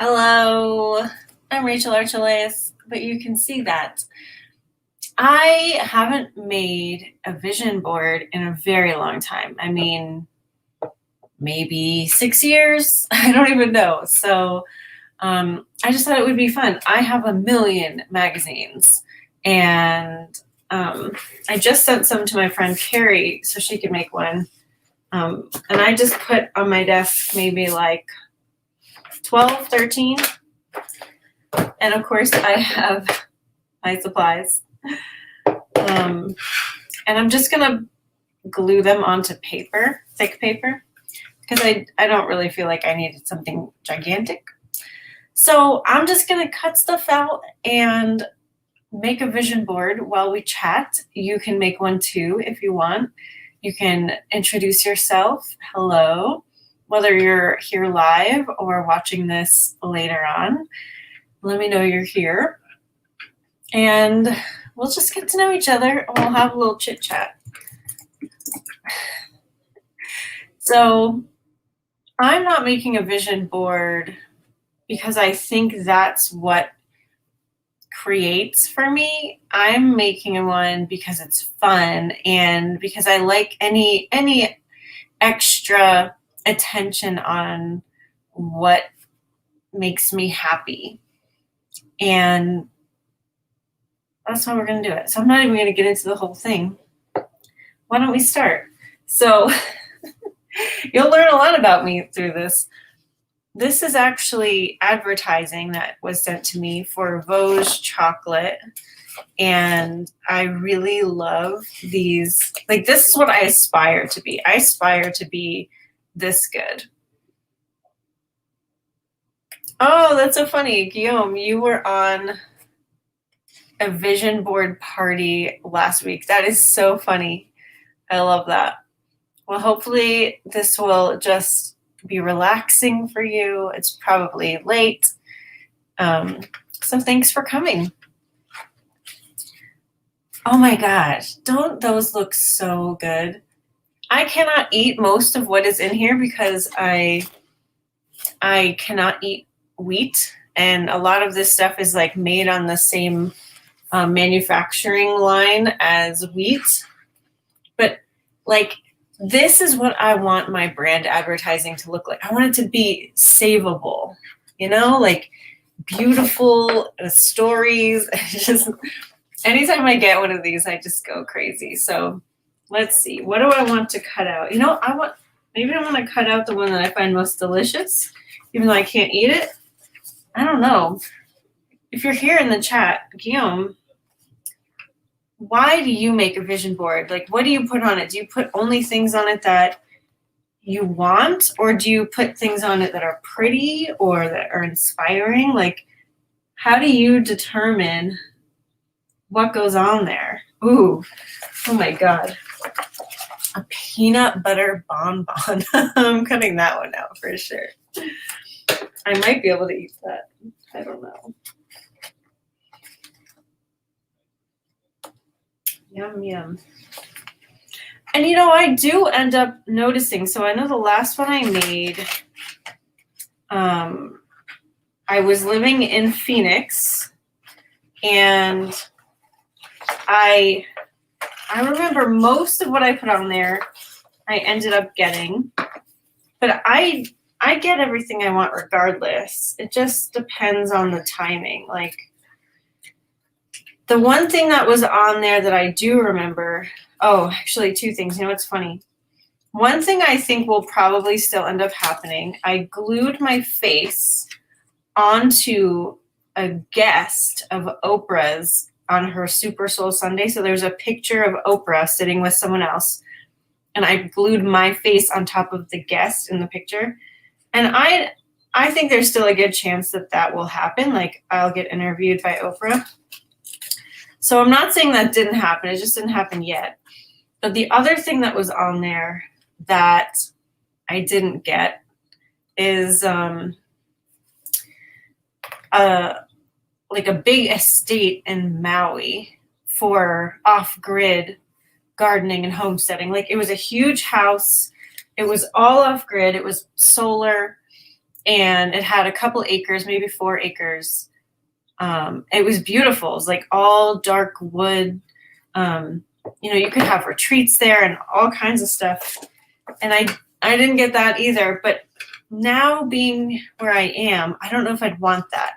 Hello, I'm Rachel Archelaus, but you can see that I haven't made a vision board in a very long time. I mean, maybe 6 years. I don't even know. So I just thought it would be fun. I have a million magazines, and I just sent some to my friend Carrie so she could make one. And I just put on my desk maybe like 12, 13. And of course, I have my supplies. And I'm just going to glue them onto paper, thick paper, because I don't really feel like I needed something gigantic. So I'm just going to cut stuff out and make a vision board while we chat. You can make one too if you want. You can introduce yourself. Hello, whether you're here live or watching this later on. Let me know you're here. And we'll just get to know each other and we'll have a little chit chat. So I'm not making a vision board because I think that's what creates for me. I'm making one because it's fun and because I like any extra attention on what makes me happy. And that's how we're going to do it. So I'm not even going to get into the whole thing. Why don't we start? So you'll learn a lot about me through this. This is actually advertising that was sent to me for Vosges chocolate. And I really love these. Like, this is what I aspire to be. I aspire to be this good. Oh, that's so funny. Guillaume, you were on a vision board party last week. That is so funny. I love that. Well, hopefully this will just be relaxing for you. It's probably late. So thanks for coming. Oh my gosh, don't those look so good? I cannot eat most of what is in here because I cannot eat wheat, and a lot of this stuff is like made on the same manufacturing line as wheat. But like, this is what I want my brand advertising to look like. I want it to be savable, like beautiful stories. Just anytime I get one of these, I just go crazy. So let's see. What do I want to cut out? Maybe I want to cut out the one that I find most delicious, even though I can't eat it. I don't know. If you're here in the chat, Guillaume, why do you make a vision board? Like, what do you put on it? Do you put only things on it that you want, or do you put things on it that are pretty or that are inspiring? Like, how do you determine what goes on there? Ooh, oh my God. A peanut butter bonbon. I'm cutting that one out for sure. I might be able to eat that. I don't know. Yum, yum. And I do end up noticing. So I know the last one I made, I was living in Phoenix, and I remember most of what I put on there, I ended up getting. But I get everything I want regardless. It just depends on the timing. Like, the one thing that was on there that I do remember, actually two things. It's funny. One thing I think will probably still end up happening, I glued my face onto a guest of Oprah's on her Super Soul Sunday. So there's a picture of Oprah sitting with someone else, and I glued my face on top of the guest in the picture. And I think there's still a good chance that will happen. Like, I'll get interviewed by Oprah. So I'm not saying that didn't happen. It just didn't happen yet. But the other thing that was on there that I didn't get is like a big estate in Maui for off-grid gardening and homesteading. Like, it was a huge house. It was all off-grid. It was solar. and it had a couple acres, maybe 4 acres. It was beautiful. It was like all dark wood. You could have retreats there and all kinds of stuff. And I didn't get that either. But now being where I am, I don't know if I'd want that,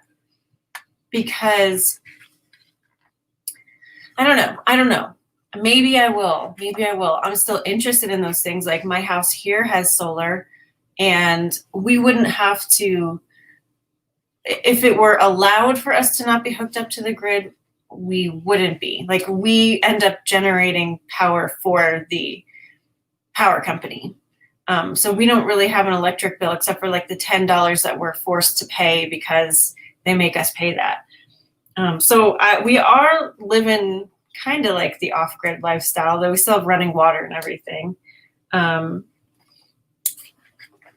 because I don't know. Maybe I will. I'm still interested in those things. Like my house here has solar, and we wouldn't have to, if it were allowed for us to not be hooked up to the grid, we wouldn't be. Like we end up generating power for the power company. So we don't really have an electric bill except for like the $10 that we're forced to pay because they make us pay that. So we are living kind of like the off-grid lifestyle, though we still have running water and everything. And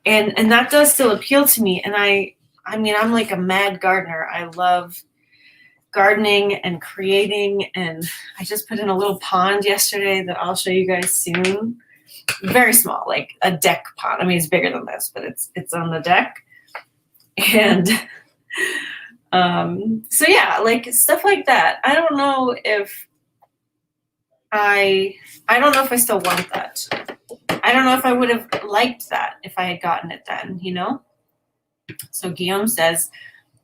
that does still appeal to me. And I mean, I'm like a mad gardener. I love gardening and creating. And I just put in a little pond yesterday that I'll show you guys soon. Very small, like a deck pond. I mean, it's bigger than this, but it's on the deck. And so yeah, like stuff like that. I don't know if I still want that. I don't know if I would have liked that if I had gotten it then, So Guillaume says,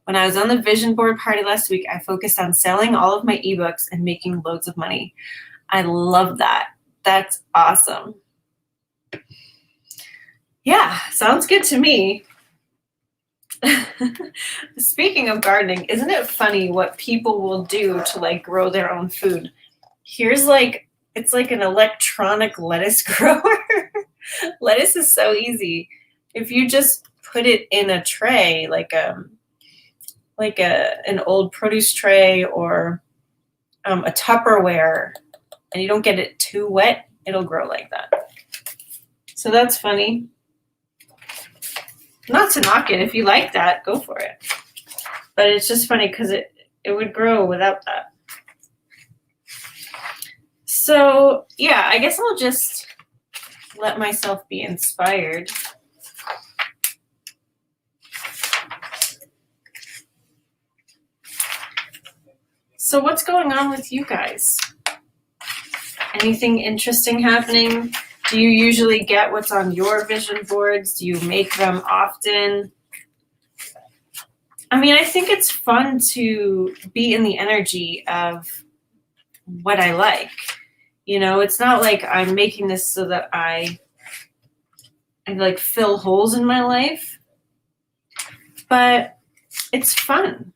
when I was on the vision board party last week, I focused on selling all of my ebooks and making loads of money. I love that. That's awesome. Yeah, sounds good to me. Speaking of gardening, isn't it funny what people will do to like grow their own food? Here's it's like an electronic lettuce grower. Lettuce is so easy. If you just put it in a tray, like an old produce tray or a Tupperware, and you don't get it too wet, it'll grow like that. So that's funny. Not to knock it. If you like that, go for it. But it's just funny because it would grow without that. So yeah, I guess I'll just let myself be inspired. So what's going on with you guys? Anything interesting happening? Do you usually get what's on your vision boards? Do you make them often? I mean, I think it's fun to be in the energy of what I like. It's not like I'm making this so that I like fill holes in my life, but it's fun,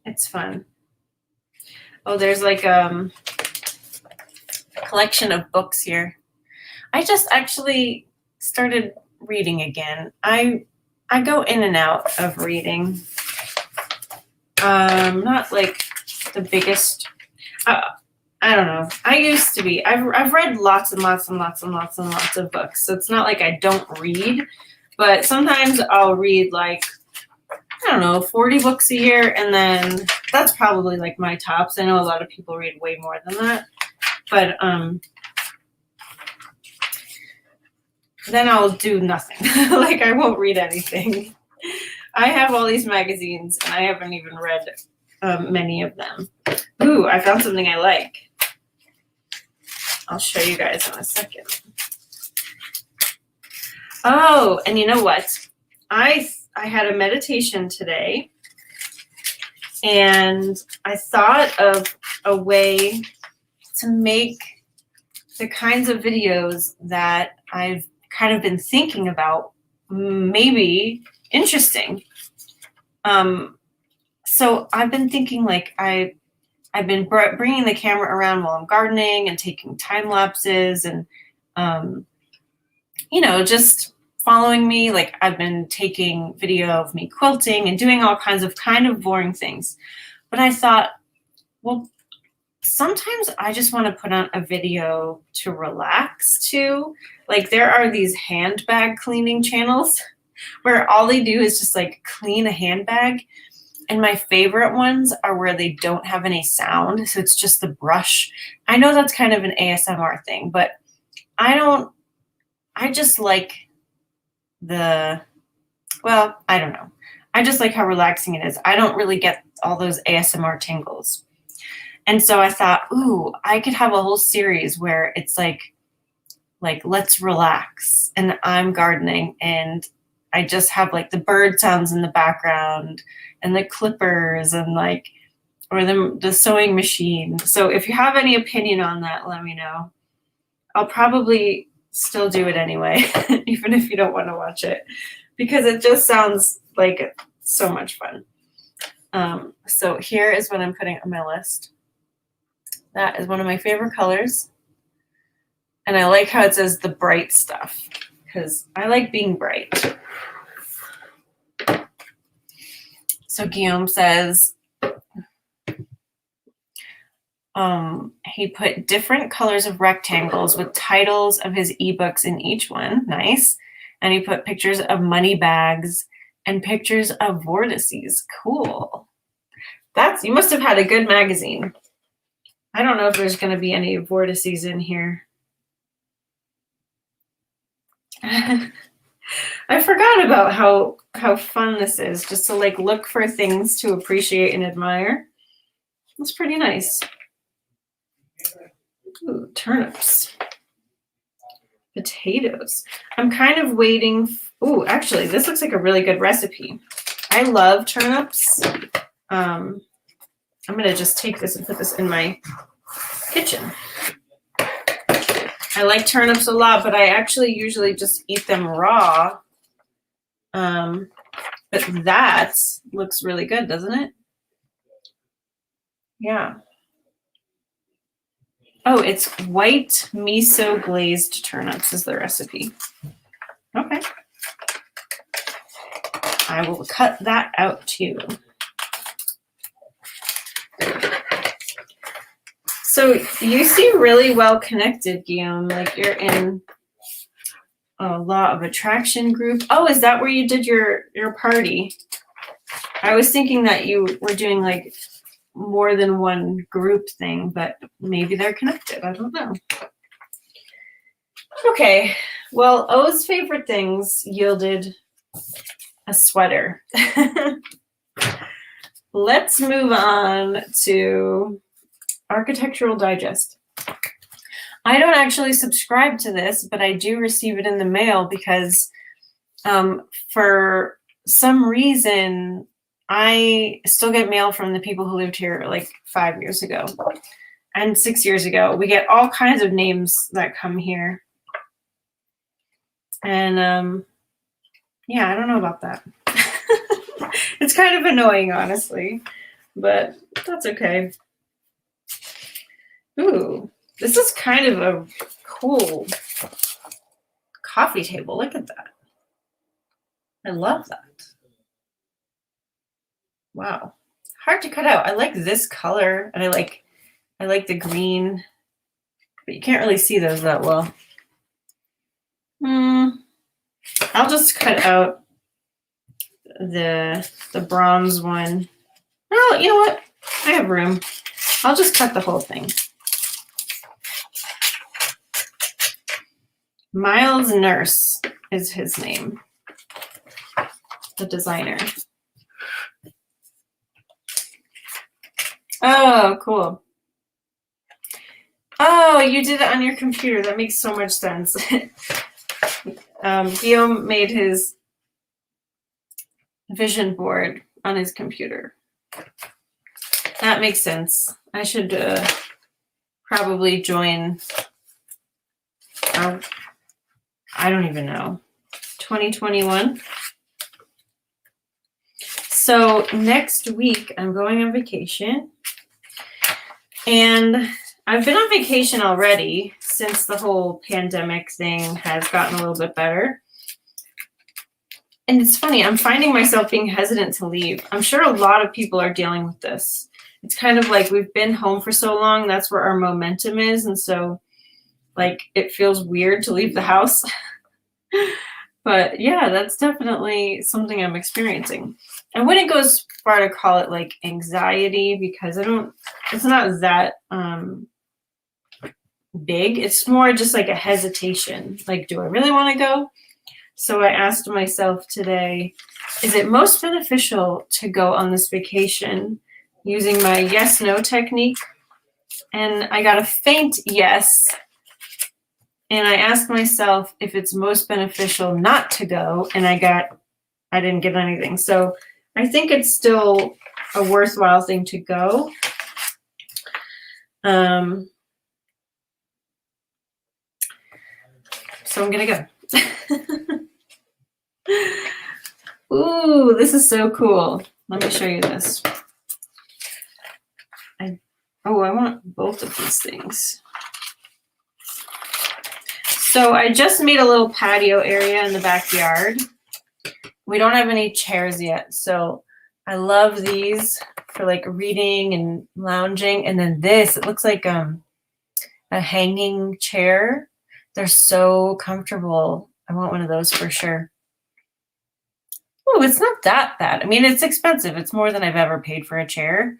It's fun. Oh, there's like a collection of books here. I just actually started reading again. I go in and out of reading. Not like the biggest. I don't know. I used to be. I've read lots and lots and lots and lots and lots of books. So it's not like I don't read, but sometimes I'll read like, I don't know, 40 books a year, and then that's probably like my tops. I know a lot of people read way more than that, but then I'll do nothing. Like I won't read anything. I have all these magazines, and I haven't even read many of them. Ooh, I found something I like. I'll show you guys in a second. Oh, and you know what? I had a meditation today, and I thought of a way to make the kinds of videos that I've kind of been thinking about maybe interesting. So I've been thinking like I've been bringing the camera around while I'm gardening and taking time lapses and, just following me. Like I've been taking video of me quilting and doing all kinds of kind of boring things. But I thought, well, sometimes I just want to put on a video to relax too. Like there are these handbag cleaning channels where all they do is just like clean a handbag. And my favorite ones are where they don't have any sound. So it's just the brush. I know that's kind of an ASMR thing, but I just like well, I don't know. I just like how relaxing it is. I don't really get all those ASMR tingles. And so I thought, ooh, I could have a whole series where it's like let's relax and I'm gardening and I just have like the bird sounds in the background and the clippers and like or the sewing machine. So if you have any opinion on that, let me know. I'll probably still do it anyway, even if you don't want to watch it, because it just sounds like so much fun. So here is what I'm putting on my list. That is one of my favorite colors. And I like how it says the bright stuff, because I like being bright. So Guillaume says, he put different colors of rectangles with titles of his ebooks in each one. Nice. And he put pictures of money bags and pictures of vortices. Cool. You must have had a good magazine. I don't know if there's going to be any vortices in here. I forgot about how fun this is, just to like look for things to appreciate and admire. That's pretty nice. Ooh, turnips. Potatoes. I'm kind of waiting. Ooh, actually, this looks like a really good recipe. I love turnips. I'm going to just take this and put this in my kitchen. I like turnips a lot, but I actually usually just eat them raw. But that looks really good, doesn't it? Yeah. Oh, it's white miso glazed turnips is the recipe. Okay. I will cut that out too. So you seem really well connected, Guillaume. Like you're in a law of attraction group. Oh, is that where you did your party? I was thinking that you were doing like more than one group thing, but maybe they're connected. I don't know. Okay. Well, O's favorite things yielded a sweater. Let's move on to Architectural Digest. I don't actually subscribe to this, but I do receive it in the mail because for some reason, I still get mail from the people who lived here like 5 years ago and 6 years ago. We get all kinds of names that come here. And yeah, I don't know about that. It's kind of annoying, honestly, but that's okay. Ooh, this is kind of a cool coffee table. Look at that. I love that. Wow. Hard to cut out. I like this color and I like the green, but you can't really see those that well. I'll just cut out the bronze one. Oh, you know what? I have room. I'll just cut the whole thing. Miles Nurse is his name, the designer. Oh, cool. Oh, you did it on your computer. That makes so much sense. Guillaume made his vision board on his computer. That makes sense. I should probably join, I don't even know, 2021. So next week I'm going on vacation. And I've been on vacation already since the whole pandemic thing has gotten a little bit better. And it's funny, I'm finding myself being hesitant to leave. I'm sure a lot of people are dealing with this. It's kind of like we've been home for so long, that's where our momentum is. And so like it feels weird to leave the house. But yeah, that's definitely something I'm experiencing. I wouldn't go as far to call it like anxiety because it's not that big. It's more just like a hesitation. Like, do I really want to go? So I asked myself today, is it most beneficial to go on this vacation using my yes-no technique? And I got a faint yes. And I asked myself if it's most beneficial not to go, and I didn't get anything. So I think it's still a worthwhile thing to go. So I'm gonna go. Ooh, this is so cool. Let me show you this. I want both of these things. So I just made a little patio area in the backyard. We don't have any chairs yet, so I love these for like reading and lounging. And then this, it looks like a hanging chair. They're so comfortable. I want one of those for sure. Oh, it's not that bad. I mean, it's expensive. It's more than I've ever paid for a chair,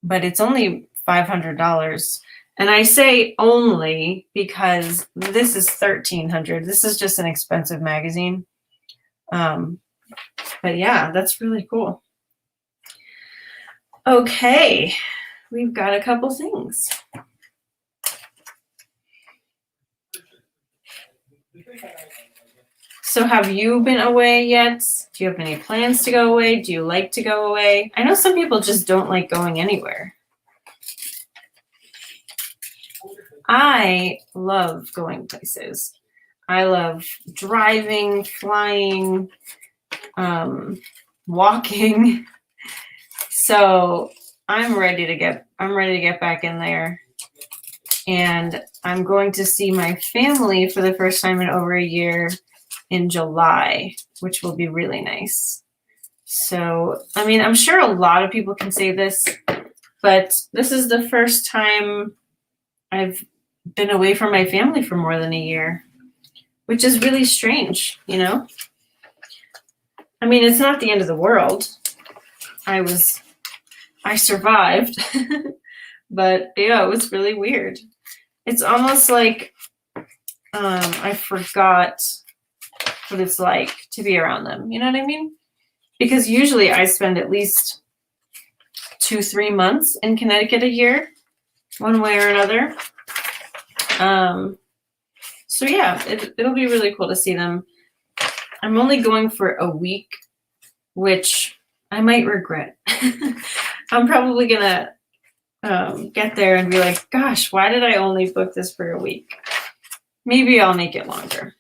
but it's only $500. And I say only because this is $1,300. This is just an expensive magazine. But yeah, that's really cool. Okay, we've got a couple things. So have you been away yet? Do you have any plans to go away? Do you like to go away? I know some people just don't like going anywhere. I love going places. I love driving, flying, walking. So I'm ready to get back in there. And I'm going to see my family for the first time in over a year in July, which will be really nice. So, I mean, I'm sure a lot of people can say this, but this is the first time I've been away from my family for more than a year, which is really strange, you know? I mean, it's not the end of the world. I survived, but yeah, it was really weird. It's almost like I forgot what it's like to be around them. You know what I mean? Because usually I spend at least 2-3 months in Connecticut a year, one way or another. So yeah, it'll be really cool to see them. I'm only going for a week, which I might regret. I'm probably gonna get there and be like, gosh, why did I only book this for a week? Maybe I'll make it longer.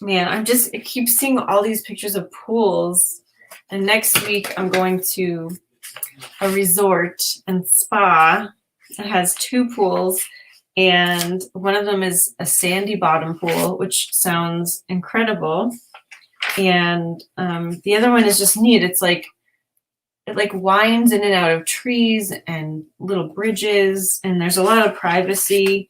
Man, I keep seeing all these pictures of pools. And next week I'm going to a resort and spa. It has 2 pools, and one of them is a sandy bottom pool, which sounds incredible. And the other one is just neat. It's like, it winds in and out of trees and little bridges, and there's a lot of privacy.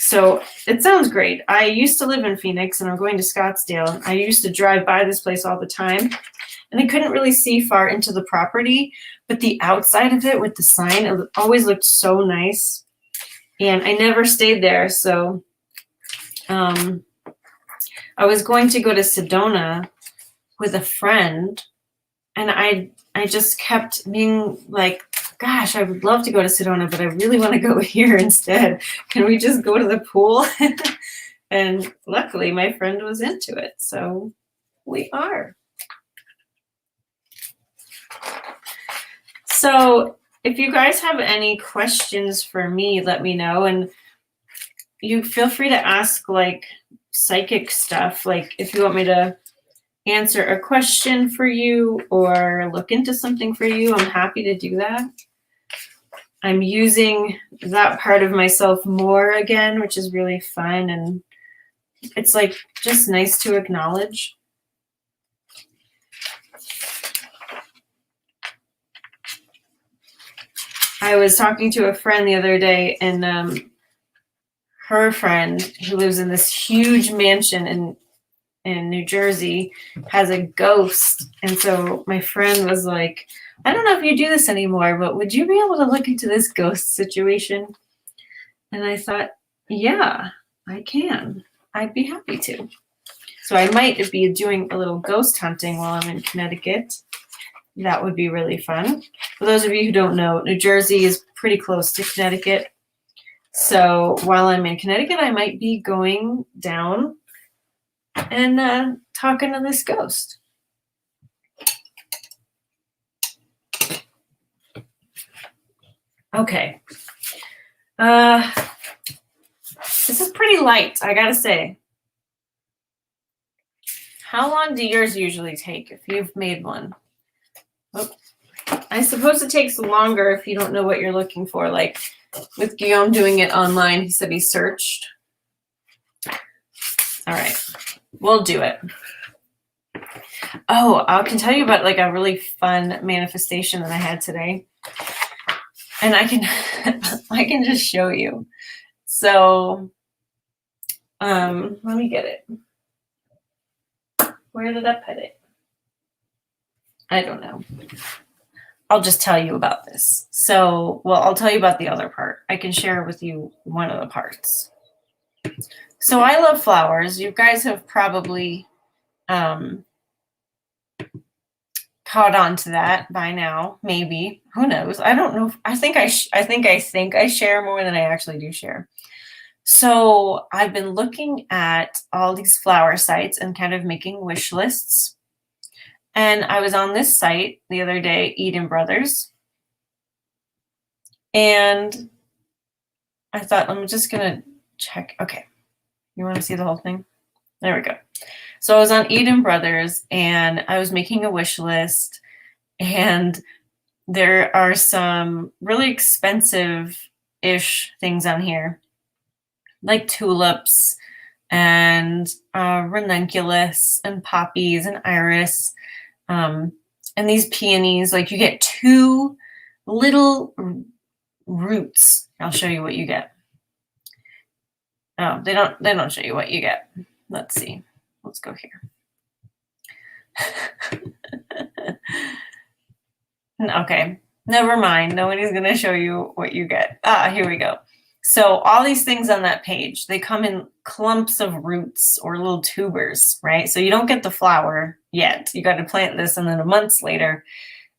So it sounds great. I used to live in Phoenix, and I'm going to Scottsdale. I used to drive by this place all the time, and I couldn't really see far into the property, but the outside of it with the sign, it always looked so nice. And I never stayed there, so I was going to go to Sedona with a friend, and I just kept being like, gosh, I would love to go to Sedona, but I really want to go here instead. Can we just go to the pool? And luckily, my friend was into it, so we are. So if you guys have any questions for me, let me know. And you feel free to ask like psychic stuff. Like if you want me to answer a question for you or look into something for you, I'm happy to do that. I'm using that part of myself more again, which is really fun. And it's like just nice to acknowledge. I was talking to a friend the other day, and her friend, who lives in this huge mansion in New Jersey, has a ghost. And so my friend was like, I don't know if you do this anymore, but would you be able to look into this ghost situation? And I thought, yeah, I can. I'd be happy to. So I might be doing a little ghost hunting while I'm in Connecticut. That would be really fun. For those of you who don't know, New Jersey is pretty close to Connecticut. So while I'm in Connecticut, I might be going down and talking to this ghost. Okay. This is pretty light, I gotta say. How long do yours usually take if you've made one? Oh, I suppose it takes longer if you don't know what you're looking for. Like with Guillaume doing it online, he said he searched. All right, we'll do it. Oh, I can tell you about like a really fun manifestation that I had today. And I can I can just show you. So let me get it. Where did I put it? I don't know. I'll just tell you about this. So, well, I'll tell you about the other part. I can share with you one of the parts. So I love flowers. You guys have probably caught on to that by now, maybe. Who knows? I don't know. I think I share more than I actually do share. So I've been looking at all these flower sites and kind of making wish lists. And I was on this site the other day, Eden Brothers. And I thought, I'm just going to check. Okay. You want to see the whole thing? There we go. So I was on Eden Brothers and I was making a wish list. And there are some really expensive-ish things on here, like tulips and ranunculus and poppies and iris. And these peonies, like you get 2 little roots. I'll show you what you get. Oh, they don't show you what you get. Let's see. Let's go here. Okay, never mind. Nobody's going to show you what you get. Here we go. So all these things on that page, they come in clumps of roots or little tubers, right? So you don't get the flower yet. You got to plant this, and then months later,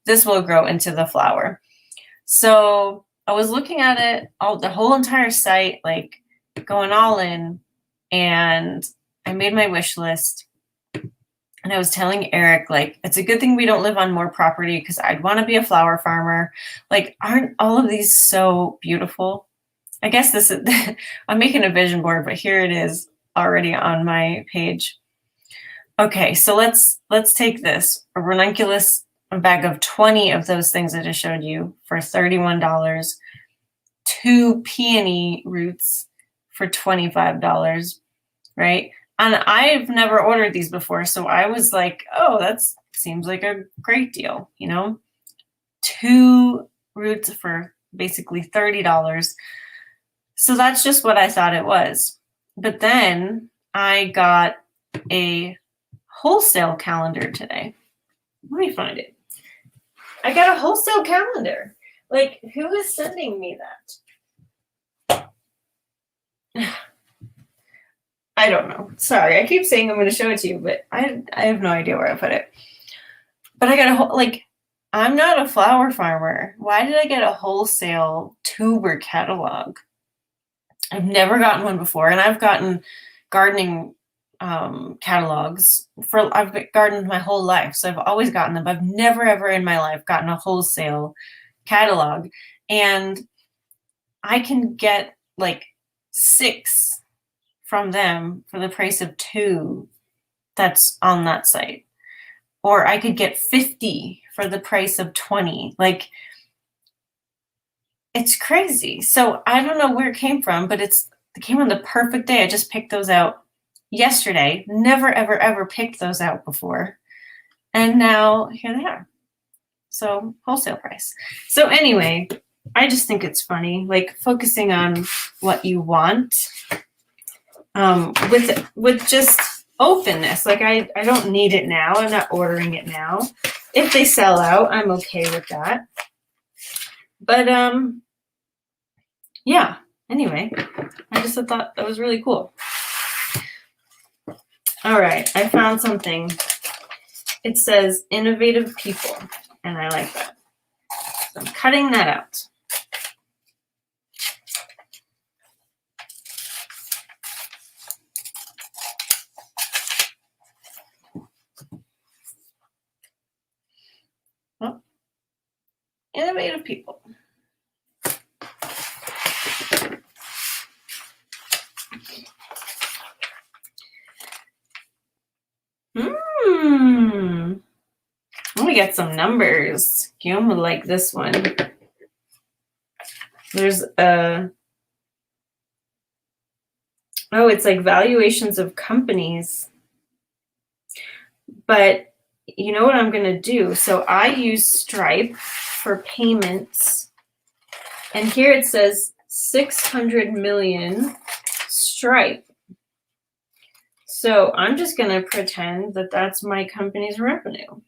this will grow into the flower. So I was looking at it, the whole entire site, like going all in, and I made my wish list. And I was telling Eric, like, it's a good thing we don't live on more property because I'd want to be a flower farmer. Like, aren't all of these so beautiful? I guess this is, I'm making a vision board, but here it is already on my page. Okay, so let's take this, a ranunculus, a bag of 20 of those things I just showed you for $31, 2 peony roots for $25, right? And I've never ordered these before, so I was like, oh, that seems like a great deal, you know? 2 roots for basically $30. So that's just what I thought it was. But then I got a wholesale calendar today. Let me find it. I got a wholesale calendar. Like, who is sending me that? I don't know. Sorry, I keep saying I'm going to show it to you, but I have no idea where I put it. But I got I'm not a flower farmer. Why did I get a wholesale tuber catalog? I've never gotten one before, and I've gotten gardening catalogs I've gardened my whole life, so I've always gotten them. But I've never ever in my life gotten a wholesale catalog, and I can get like 6 from them for the price of 2 that's on that site. Or I could get 50 for the price of 20. Like, it's crazy. So I don't know where it came from, but it came on the perfect day. I just picked those out yesterday. Never, ever, ever picked those out before. And now here they are. So wholesale price. So anyway, I just think it's funny, like focusing on what you want. With just openness. Like I don't need it now. I'm not ordering it now. If they sell out, I'm okay with that. But yeah. Anyway, I just thought that was really cool. All right, I found something. It says innovative people, and I like that. So I'm cutting that out. Oh, innovative people. Let me get some numbers. Guillaume would like this one. There's it's like valuations of companies. But you know what I'm going to do? So I use Stripe for payments. And here it says 600 million Stripe. So I'm just going to pretend that that's my company's revenue.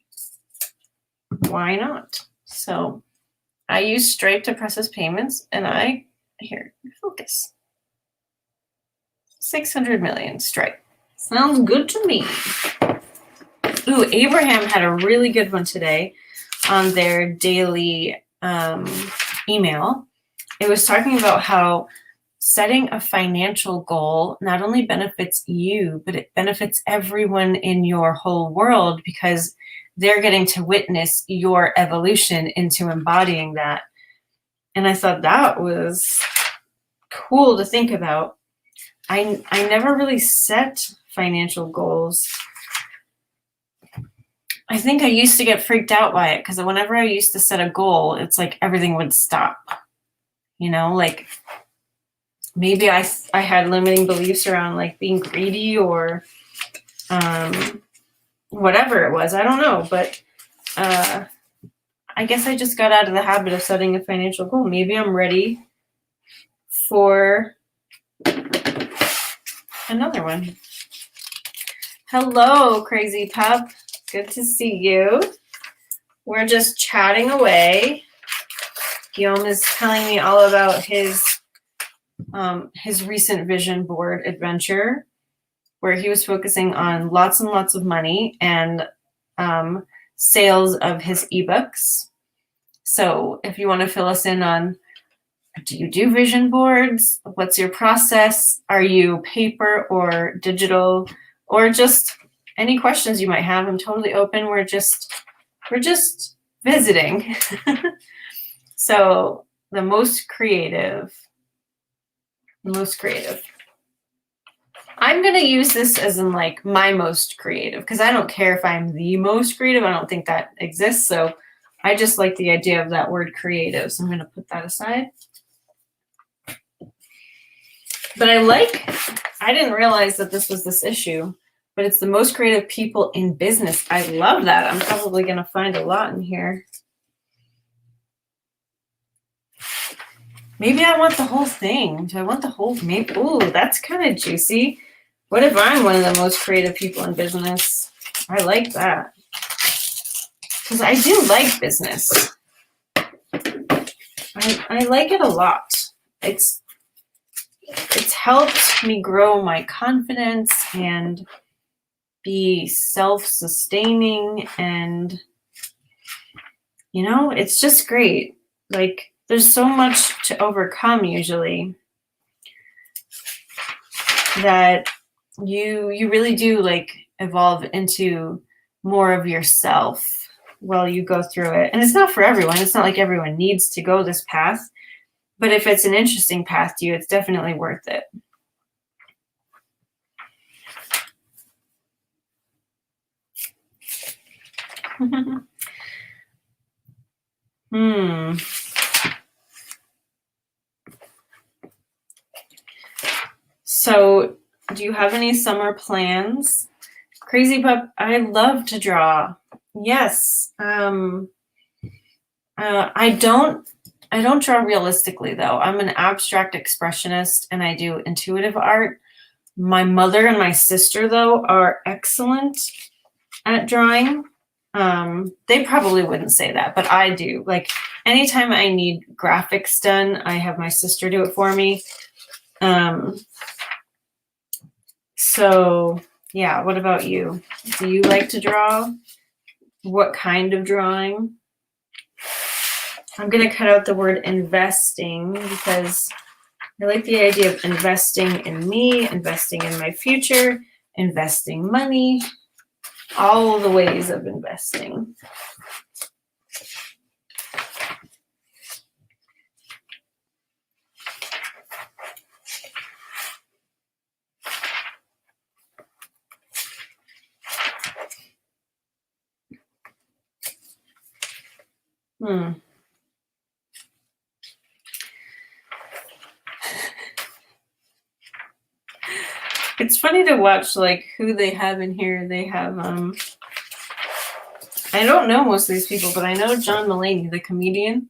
Why not? So I use Stripe to process payments, and here, focus. 600 million Stripe. Sounds good to me. Ooh, Abraham had a really good one today on their daily email. It was talking about how setting a financial goal not only benefits you, but it benefits everyone in your whole world, because they're getting to witness your evolution into embodying that. And I thought that was cool to think about. I never really set financial goals. I think I used to get freaked out by it, because whenever I used to set a goal, it's like everything would stop. You know, like maybe I had limiting beliefs around like being greedy or whatever it was. I don't know. But I guess I just got out of the habit of setting a financial goal. Maybe I'm ready for another one. Hello, Crazy Pup. Good to see you. We're just chatting away. Guillaume is telling me all about his recent vision board adventure, where he was focusing on lots and lots of money and sales of his ebooks. So if you want to fill us in on, do you do vision boards? What's your process? Are you paper or digital, or just any questions you might have? I'm totally open. We're just visiting. So the most creative. I'm going to use this as in like my most creative, because I don't care if I'm the most creative. I don't think that exists. So I just like the idea of that word creative. So I'm going to put that aside. But I didn't realize that this was this issue, but it's the most creative people in business. I love that. I'm probably going to find a lot in here. Maybe I want the whole thing. Do I want the whole, maybe? Ooh, that's kind of juicy. What if I'm one of the most creative people in business? I like that. Because I do like business. I like it a lot. It's helped me grow my confidence and be self-sustaining, and you know, it's just great. Like, there's so much to overcome usually that you really do like evolve into more of yourself while you go through it. And it's not for everyone. It's not like everyone needs to go this path. But if it's an interesting path to you, it's definitely worth it. So, do you have any summer plans? Crazy Pup, I love to draw. Yes. I don't draw realistically, though. I'm an abstract expressionist, and I do intuitive art. My mother and my sister, though, are excellent at drawing. They probably wouldn't say that, but I do. Like, anytime I need graphics done, I have my sister do it for me. So yeah, what about you? Do you like to draw? What kind of drawing? I'm going to cut out the word investing because I like the idea of investing in me, investing in my future, investing money, all the ways of investing. It's funny to watch like who they have in here. They have I don't know most of these people, but I know John Mulaney, the comedian.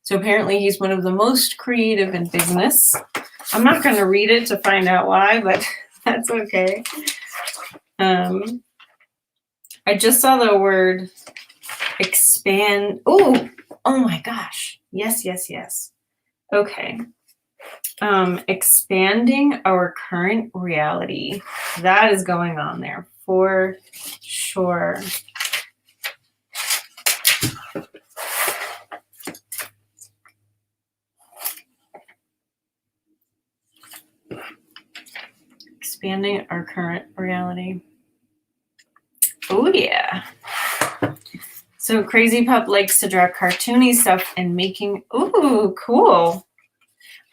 So apparently he's one of the most creative in business. I'm not going to read it to find out why, but that's okay. I just saw the word expand. Oh my gosh. Yes. Okay. Expanding our current reality. That is going on there for sure. Expanding our current reality. Oh yeah. So Crazy Pup likes to draw cartoony stuff and making. Ooh, cool.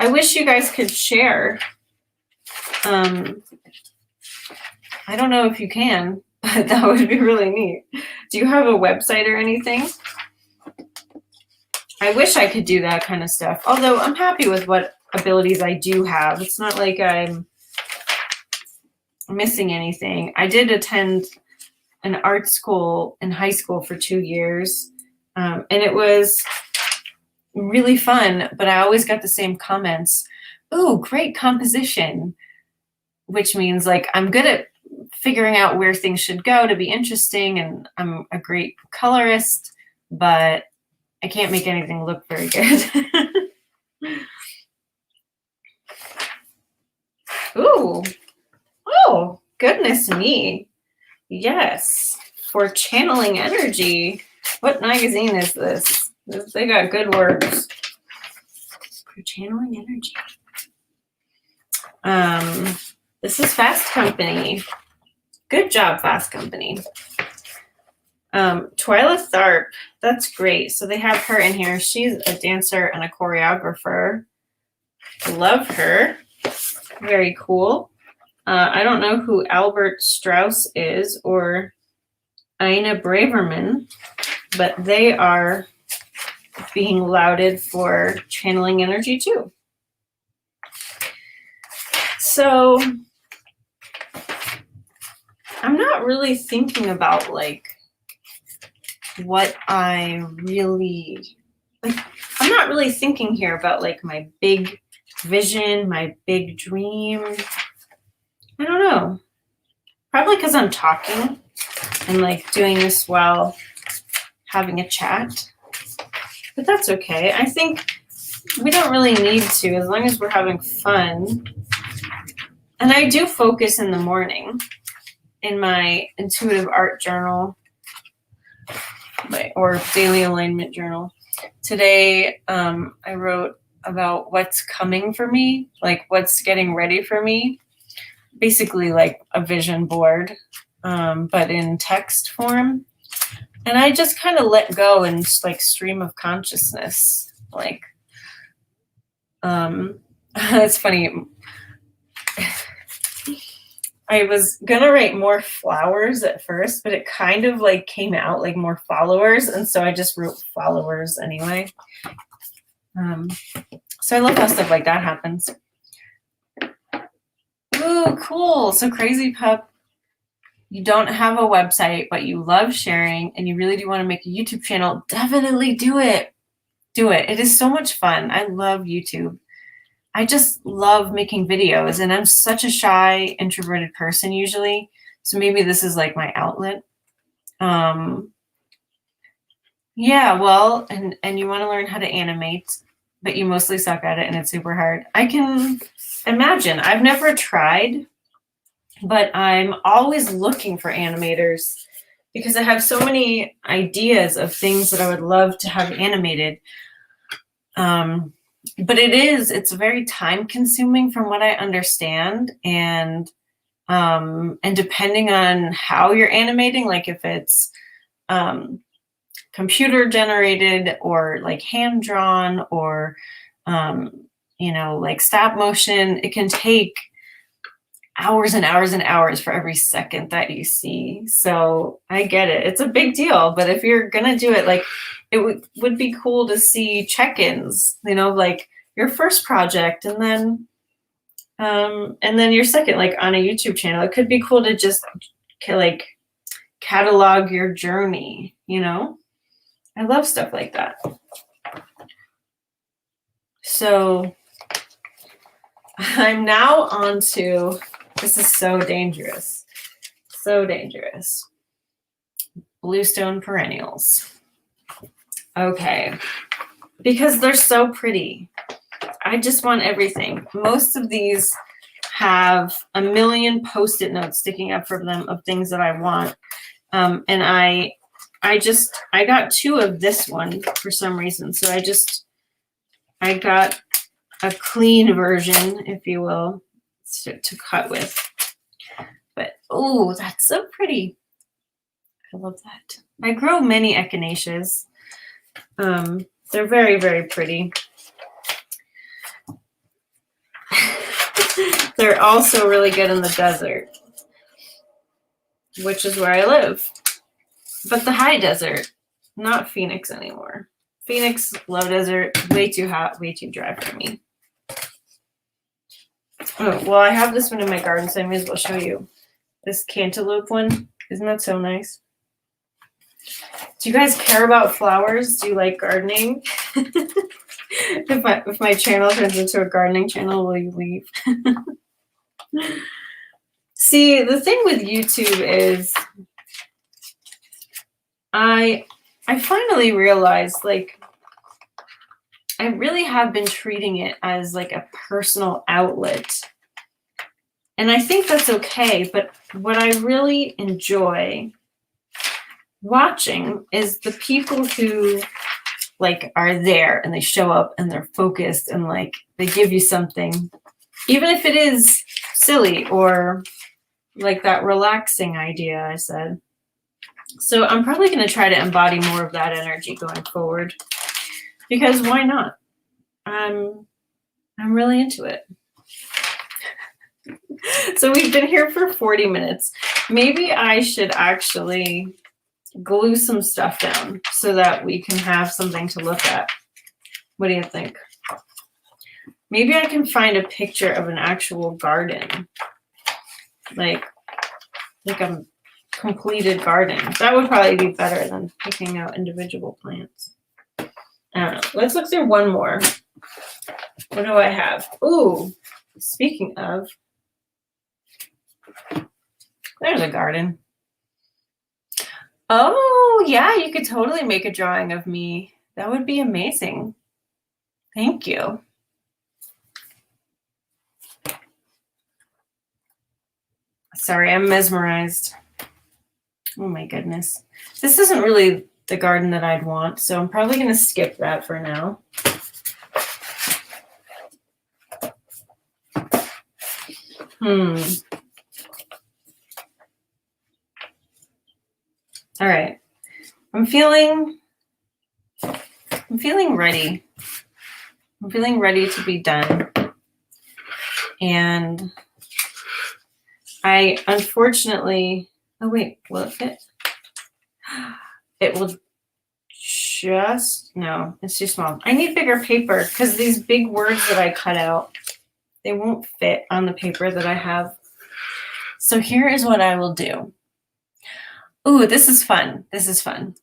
I wish you guys could share. I don't know if you can, but that would be really neat. Do you have a website or anything? I wish I could do that kind of stuff. Although I'm happy with what abilities I do have. It's not like I'm missing anything. I did attend an art school in high school for 2 years, and it was really fun, but I always got the same comments. Oh, great composition, which means like I'm good at figuring out where things should go to be interesting, and I'm a great colorist, but I can't make anything look very good. Ooh, oh, goodness me. Yes, for channeling energy. What magazine is this? They got good words. For channeling energy. This is Fast Company. Good job, Fast Company. Twyla Tharp, that's great. So they have her in here. She's a dancer and a choreographer. Love her. Very cool. I don't know who Albert Strauss is or Ina Braverman, but they are being lauded for channeling energy too. So I'm not really thinking about like what I really like. I'm not really thinking here about like my big vision, my big dream. I don't know. Probably because I'm talking and like doing this while having a chat. But that's okay. I think we don't really need to, as long as we're having fun. And I do focus in the morning in my intuitive art journal or daily alignment journal. Today, I wrote about what's coming for me, like what's getting ready for me. Basically like a vision board, but in text form. And I just kind of let go and like stream of consciousness. Like, it's funny. I was gonna write more flowers at first, but it kind of like came out like more followers. And so I just wrote followers anyway. So I love how stuff like that happens. Ooh, cool. So Crazy Pup, you don't have a website, but you love sharing and you really do want to make a YouTube channel. Definitely do it. Do it. It is so much fun. I love YouTube. I just love making videos, and I'm such a shy, introverted person usually. So maybe this is like my outlet. Yeah, well, and you want to learn how to animate. but you mostly suck at it and it's super hard. I can imagine. I've never tried, but I'm always looking for animators because I have so many ideas of things that I would love to have animated. But it's very time consuming from what I understand. And depending on how you're animating, like if it's computer generated or like hand drawn or, like stop motion, it can take hours and hours and hours for every second that you see. So I get it. It's a big deal. But if you're going to do it, like it would be cool to see check-ins, like your first project and then your second, like on a YouTube channel. It could be cool to just like catalog your journey, I love stuff like that. So I'm now on to, this is so dangerous. So dangerous. Bluestone perennials. Okay. Because they're so pretty. I just want everything. Most of these have a million Post-it notes sticking up from them of things that I want. And I got 2 of this one for some reason. So I got a clean version, if you will, to cut with. But, oh, that's so pretty. I love that. I grow many echinaceas. They're very, very pretty. They're also really good in the desert, which is where I live. But the high desert, not Phoenix anymore. Phoenix, low desert, way too hot, way too dry for me. Oh, well, I have this one in my garden, so I may as well show you. This cantaloupe one. Isn't that so nice? Do you guys care about flowers? Do you like gardening? If my channel turns into a gardening channel, will you leave? See, the thing with YouTube is I finally realized, like, I really have been treating it as like a personal outlet. And I think that's okay. But what I really enjoy watching is the people who like are there and they show up and they're focused and like they give you something, even if it is silly or like that relaxing idea I said. So I'm probably going to try to embody more of that energy going forward, because why not? I'm really into it. So we've been here for 40 minutes. Maybe I should actually glue some stuff down so that we can have something to look at. What do you think? Maybe I can find a picture of an actual garden, like a completed garden. That would probably be better than picking out individual plants. I don't know. Let's look through one more. What do I have? Ooh, speaking of, there's a garden. Oh, yeah, you could totally make a drawing of me. That would be amazing. Thank you. Sorry, I'm mesmerized. Oh my goodness. This isn't really the garden that I'd want, so I'm probably going to skip that for now. All right. I'm feeling ready. I'm feeling ready to be done. And I unfortunately, oh wait, will it fit? It will just, no, it's too small. I need bigger paper because these big words that I cut out, they won't fit on the paper that I have. So here is what I will do. Ooh, this is fun. This is fun.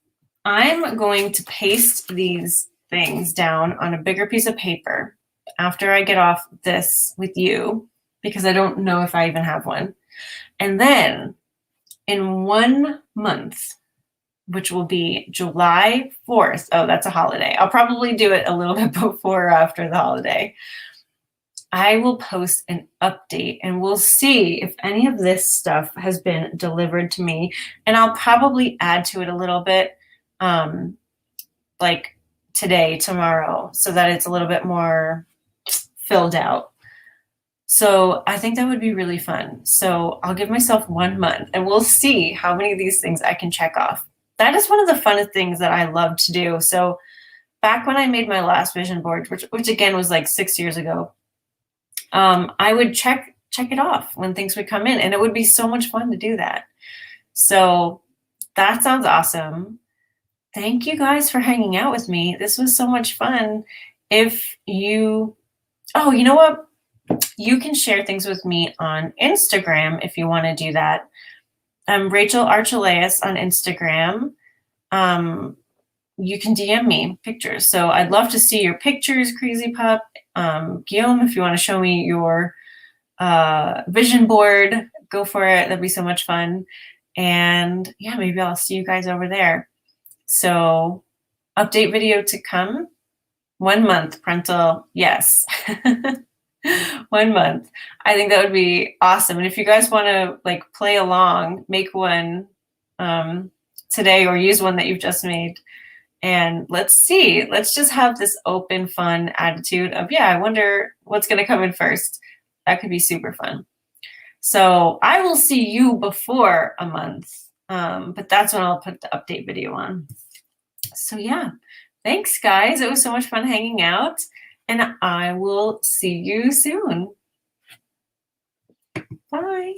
I'm going to paste these things down on a bigger piece of paper after I get off this with you, because I don't know if I even have one. And then in 1 month, which will be July 4th. Oh, that's a holiday. I'll probably do it a little bit before or after the holiday. I will post an update and we'll see if any of this stuff has been delivered to me. And I'll probably add to it a little bit, like today, tomorrow, so that it's a little bit more filled out. So I think that would be really fun. So I'll give myself 1 month and we'll see how many of these things I can check off. That is one of the funnest things that I love to do. So back when I made my last vision board, which again was like 6 years ago, I would check it off when things would come in, and it would be so much fun to do that. So that sounds awesome. Thank you guys for hanging out with me. This was so much fun. If you, oh, you know what? You can share things with me on Instagram if you want to do that. Rachel Archelaus on Instagram. You can DM me pictures. So I'd love to see your pictures, Crazy Pup. Guillaume, if you want to show me your vision board, go for it. That'd be so much fun. And yeah, maybe I'll see you guys over there. So update video to come. 1 month, Prental. Yes. 1 month. I think that would be awesome. And if you guys want to like play along, make one today or use one that you've just made. And let's see, let's just have this open, fun attitude of, yeah, I wonder what's going to come in first. That could be super fun. So I will see you before a month, but that's when I'll put the update video on. So yeah, thanks guys. It was so much fun hanging out, and I will see you soon. Bye.